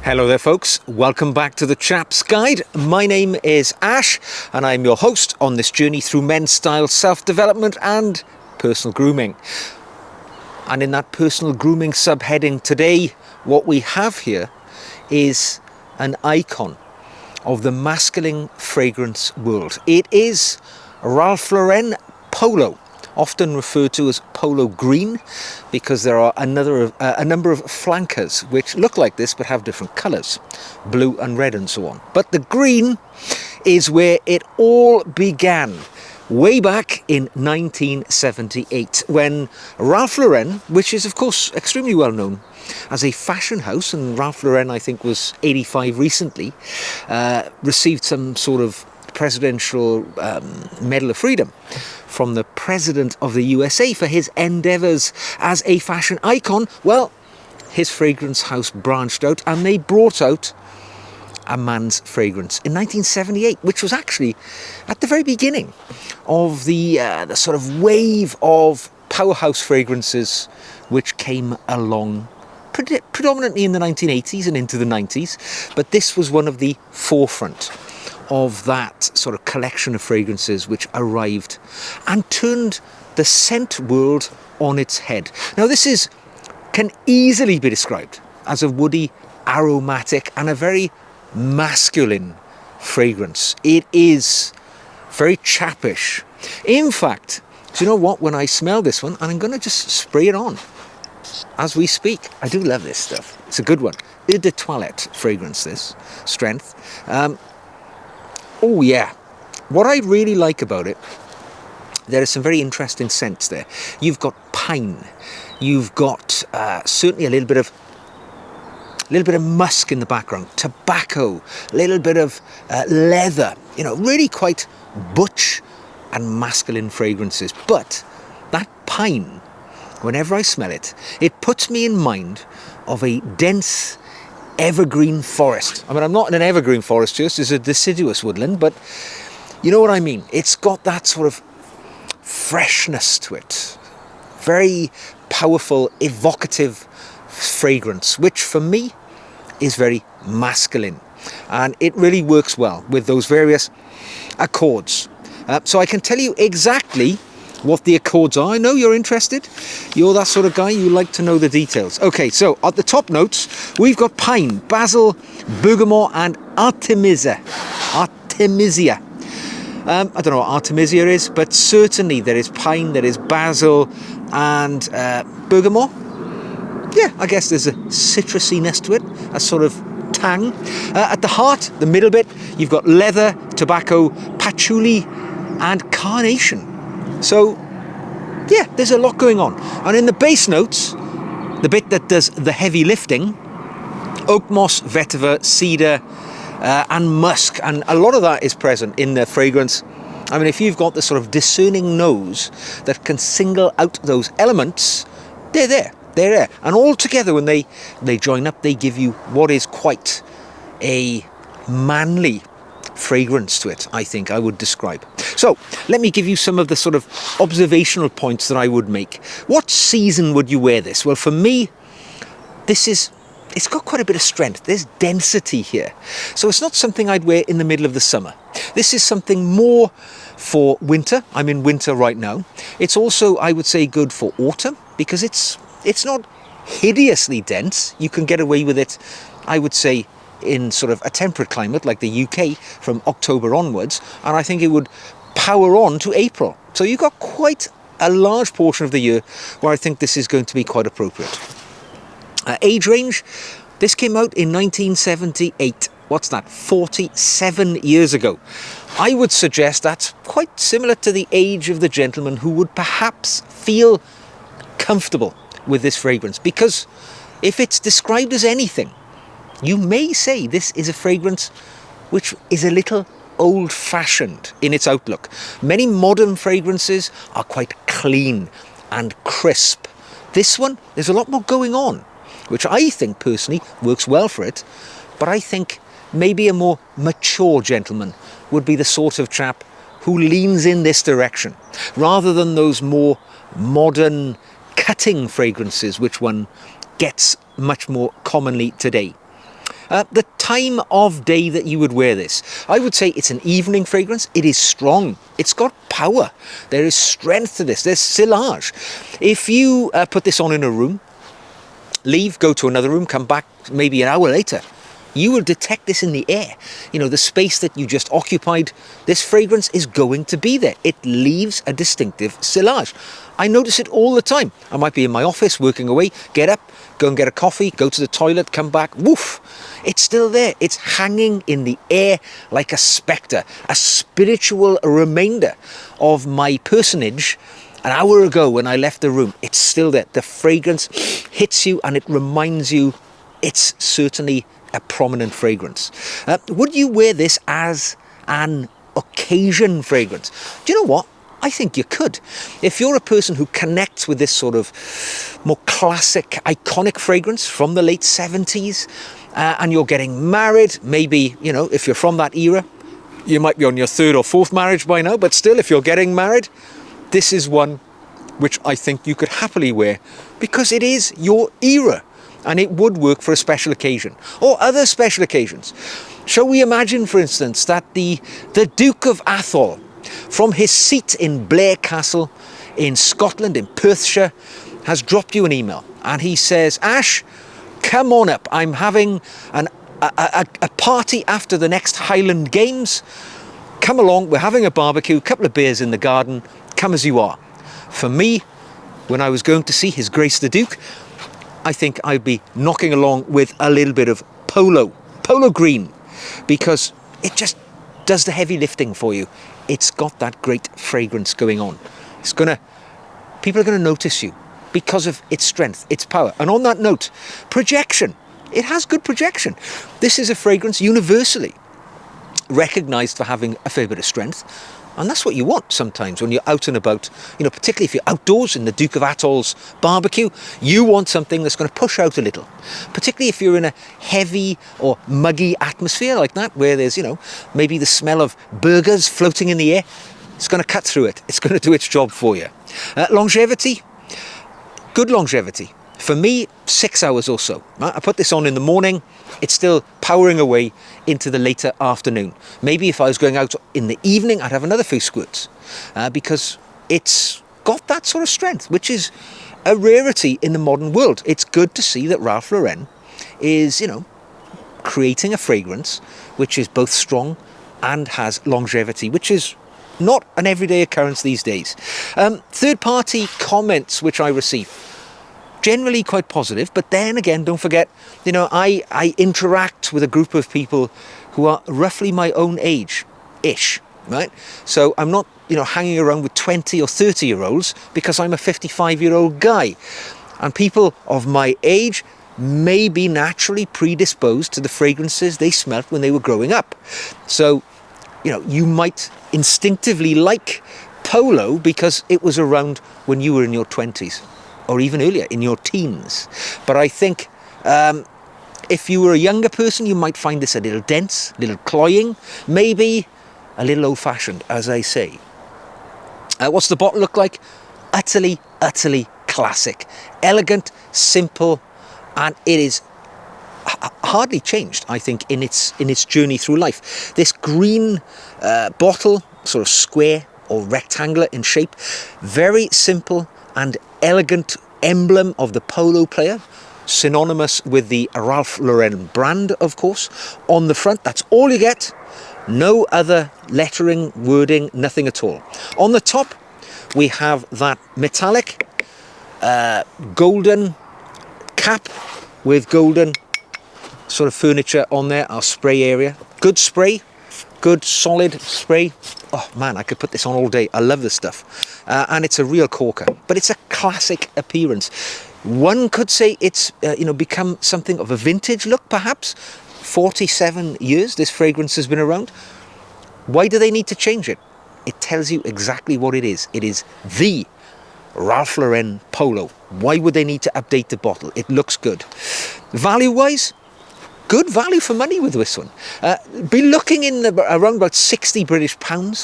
Hello there folks, welcome back to the Chap's Guide. My name is Ash and I'm your host on this journey through men's style, self-development and personal grooming. And in that personal grooming subheading today, what we have here is an icon of the masculine fragrance world. It is Ralph Lauren Polo, often referred to as Polo Green, because there are a number of flankers which look like this but have different colours, blue and red and so on. But the green is where it all began, way back in 1978, when Ralph Lauren, which is of course extremely well known as a fashion house, and Ralph Lauren I think was 85 recently, received some sort of presidential Medal of Freedom from the President of the USA for his endeavours as a fashion icon. Well, his fragrance house branched out and they brought out a man's fragrance in 1978, which was actually at the very beginning of the sort of wave of powerhouse fragrances which came along predominantly in the 1980s and into the 90s, but this was one of the forefront of that sort of collection of fragrances which arrived and turned the scent world on its head. Now this can easily be described as a woody, aromatic and a very masculine fragrance. It is very chapish. In fact, do you know what, when I smell this one, and I'm going to just spray it on as we speak. I do love this stuff. It's a good one. Eau de toilette fragrance, this strength. Oh yeah, what I really like about it, there are some very interesting scents there. You've got pine, you've got certainly a little bit of musk in the background, tobacco, a little bit of leather, you know, really quite butch and masculine fragrances. But that pine, whenever I smell it, it puts me in mind of a dense evergreen forest. I mean, I'm not in an evergreen forest, just it's a deciduous woodland, but you know what I mean. It's got that sort of freshness to it. Very powerful, evocative fragrance, which for me is very masculine. And it really works well with those various accords. So I can tell you exactly what the accords are. I know you're interested. You're that sort of guy, you like to know the details. Okay, so at the top notes, we've got pine, basil, bergamot and artemisia. Artemisia. I don't know what artemisia is, but certainly there is pine, there is basil and bergamot. Yeah, I guess there's a citrusiness to it, a sort of tang. At the heart, the middle bit, you've got leather, tobacco, patchouli and carnation. So, yeah, there's a lot going on. And in the base notes, the bit that does the heavy lifting, oak moss, vetiver, cedar, and musk. And a lot of that is present in the fragrance. I mean, if you've got the sort of discerning nose that can single out those elements, they're there. They're there. And all together, when they join up, they give you what is quite a manly fragrance to it, I think I would describe. So let me give you some of the sort of observational points that I would make. What season would you wear this? Well, for me, it's got quite a bit of strength. There's density here. So it's not something I'd wear in the middle of the summer. This is something more for winter. I'm in winter right now. It's also, I would say, good for autumn because it's not hideously dense. You can get away with it, I would say, in sort of a temperate climate like the UK from October onwards, and I think it would power on to April. So you've got quite a large portion of the year where I think this is going to be quite appropriate. Age range, this came out in 1978. What's that? 47 years ago. I would suggest that's quite similar to the age of the gentleman who would perhaps feel comfortable with this fragrance, because if it's described as anything, you may say this is a fragrance which is a little old-fashioned in its outlook. Many modern fragrances are quite clean and crisp. This one, there's a lot more going on, which I think personally works well for it, but I think maybe a more mature gentleman would be the sort of chap who leans in this direction, rather than those more modern cutting fragrances which one gets much more commonly today. The time of day that you would wear this. I would say it's an evening fragrance. It is strong. It's got power. There is strength to this. There's sillage. If you put this on in a room, leave, go to another room, come back maybe an hour later, you will detect this in the air. You know, the space that you just occupied, this fragrance is going to be there. It leaves a distinctive sillage. I notice it all the time. I might be in my office working away, get up, go and get a coffee, go to the toilet, come back, woof, it's still there. It's hanging in the air like a spectre, a spiritual remainder of my personage. An hour ago when I left the room, it's still there. The fragrance hits you and it reminds you it's certainly a prominent fragrance. Would you wear this as an occasion fragrance? Do you know what? I think you could. If you're a person who connects with this sort of more classic, iconic fragrance from the late 70s, and you're getting married, maybe, you know, if you're from that era, you might be on your third or fourth marriage by now, but still, if you're getting married, this is one which I think you could happily wear because it is your era and it would work for a special occasion or other special occasions. Shall we imagine, for instance, that the Duke of Atholl, from his seat in Blair Castle in Scotland, in Perthshire, has dropped you an email and he says, Ash, come on up. I'm having a party after the next Highland Games. Come along, we're having a barbecue, a couple of beers in the garden, come as you are. For me, when I was going to see His Grace the Duke, I think I'd be knocking along with a little bit of Polo green, because it just does the heavy lifting for you. It's got that great fragrance going on. People are gonna notice you because of its strength, its power. And on that note, projection. It has good projection. This is a fragrance universally recognised for having a fair bit of strength. And that's what you want sometimes when you're out and about, you know, particularly if you're outdoors in the Duke of Atholl's barbecue, you want something that's going to push out a little. Particularly if you're in a heavy or muggy atmosphere like that, where there's, you know, maybe the smell of burgers floating in the air. It's going to cut through it. It's going to do its job for you. Longevity, good longevity. For me, 6 hours or so. I put this on in the morning, it's still powering away into the later afternoon. Maybe if I was going out in the evening, I'd have another few squirts because it's got that sort of strength, which is a rarity in the modern world. It's good to see that Ralph Lauren is, you know, creating a fragrance which is both strong and has longevity, which is not an everyday occurrence these days. Third-party comments which I receive, generally quite positive, but then again, don't forget, you know, I interact with a group of people who are roughly my own age-ish, right? So I'm not, you know, hanging around with 20 or 30-year-olds because I'm a 55-year-old guy. And people of my age may be naturally predisposed to the fragrances they smelt when they were growing up. So, you know, you might instinctively like Polo because it was around when you were in your 20s. Or even earlier, in your teens. But I think if you were a younger person, you might find this a little dense, a little cloying, maybe a little old-fashioned, as I say. What's the bottle look like? Utterly, utterly classic. Elegant, simple, and it is hardly changed, I think, in its journey through life. This green bottle, sort of square or rectangular in shape, very simple and elegant emblem of the polo player, synonymous with the Ralph Lauren brand, of course. On the front, that's all you get. No other lettering, wording, nothing at all. On the top, we have that metallic golden cap with golden sort of furniture on there, our spray area. Good spray, good solid spray. Oh man, I could put this on all day. I love this stuff. And it's a real corker, but it's a classic appearance. One could say it's you know, become something of a vintage look, perhaps. 47 years this fragrance has been around. Why do they need to change it? It tells you exactly what it is. It is the Ralph Lauren Polo. Why would they need to update the bottle? It looks good. Value-wise, good value for money with this one. Be looking in around about £60 British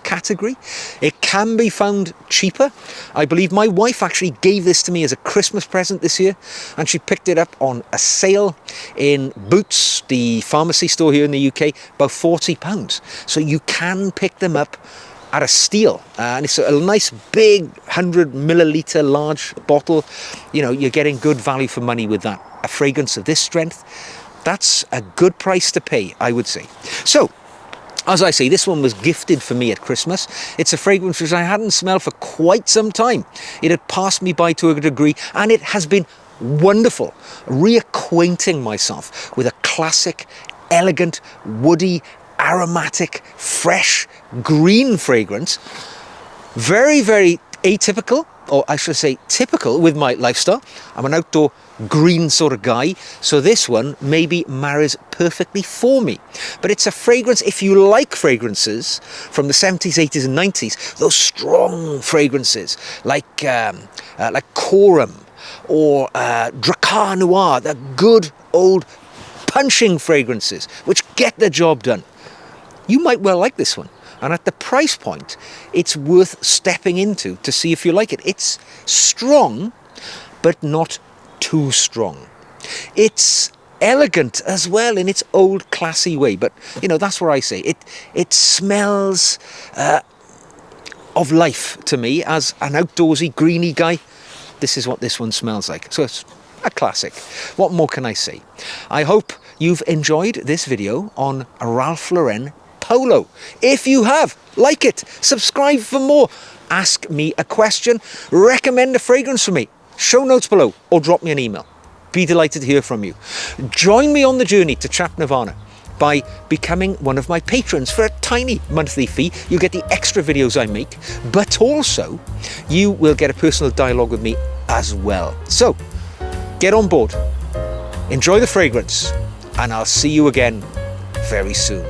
category. It can be found cheaper. I believe my wife actually gave this to me as a Christmas present this year, and she picked it up on a sale in Boots, the pharmacy store here in the UK, about £40. So you can pick them up at a steal, and it's a nice big 100 milliliter large bottle. You're getting good value for money with that. A fragrance of this strength, that's a good price to pay, I would say. So, as I say, this one was gifted for me at Christmas. It's a fragrance which I hadn't smelled for quite some time. It had passed me by to a degree, and it has been wonderful reacquainting myself with a classic, elegant, woody, aromatic, fresh, green fragrance. Very, very atypical, or I should say typical with my lifestyle. I'm an outdoor green sort of guy, so this one maybe marries perfectly for me. But it's a fragrance, if you like fragrances from the 70s, 80s and 90s, those strong fragrances like Coram or Dracar Noir, the good old punching fragrances which get the job done. You might well like this one. And at the price point, it's worth stepping into to see if you like it. It's strong, but not too strong. It's elegant as well in its old classy way. But, that's what I say. It smells of life to me as an outdoorsy, greeny guy. This is what this one smells like. So it's a classic. What more can I say? I hope you've enjoyed this video on Ralph Lauren Polo. If you have, like it, subscribe for more, ask me a question, recommend a fragrance for me, show notes below, or drop me an email. Be delighted to hear from you. Join me on the journey to Chap Nirvana by becoming one of my patrons for a tiny monthly fee. You get the extra videos I make, but also you will get a personal dialogue with me as well. So get on board, enjoy the fragrance, and I'll see you again very soon.